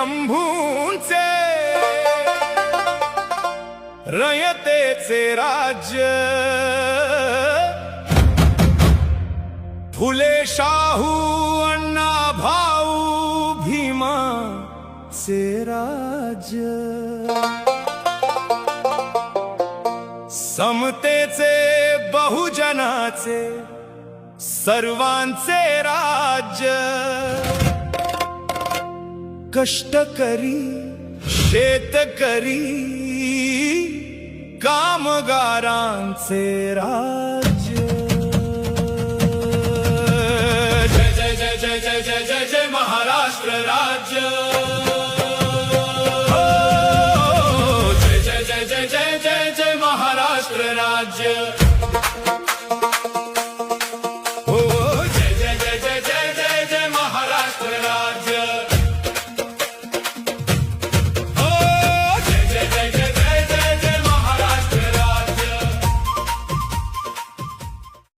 शंभूंचे रयतेचे राज्य फुले शाहू अण्णा भाऊ भीमाचे राज्य समतेचे बहुजनाचे सर्वांचे राज्य कष्टकरी शेतकरी कामगारांचे राज्य जय जय जय जय जय जय जय जय महाराष्ट्र राज्य जय जय जय जय जय जय जय महाराष्ट्र राज्य